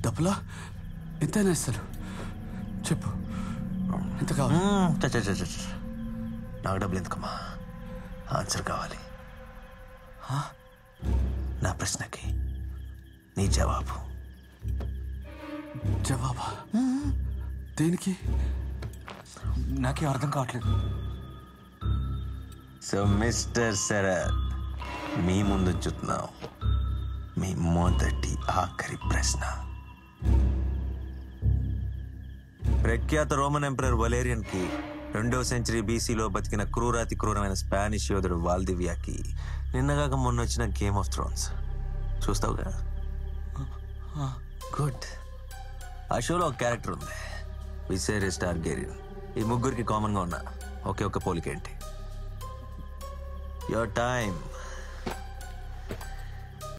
డబ్బులా? ఎంతైనా ఇస్తాను, చెప్పు ఎంత కావాలి? నాకు డబ్బులు ఎందుకమ్మా, ఆన్సర్ కావాలి. నా ప్రశ్నకి నీ జవాబు. జవాబా? దేనికి? నాకేం అర్థం కావట్లేదు. సో మిస్టర్ శరత్, మీ ముందు చూస్తున్నాం మీ మొదటి ఆఖరి ప్రశ్న. ప్రఖ్యాత రోమన్ ఎంపరర్ వలేరియన్ కి 2వ సెంచరీ బీసీలో బతికిన క్రూరాతి క్రూరమైన స్పానిష్ యోధుడు వాల్దివియాకి నిన్నగాక మొన్న వచ్చిన గేమ్ ఆఫ్ థ్రోన్స్ చూస్తావుగా? గుడ్. ఆ షోలో ఒక క్యారెక్టర్ ఉంది, విసేరిస్ టార్గెరియన్. ఈ ముగ్గురికి కామన్ గా ఉన్న ఒకే ఒక్క పోలికేంటి? Your time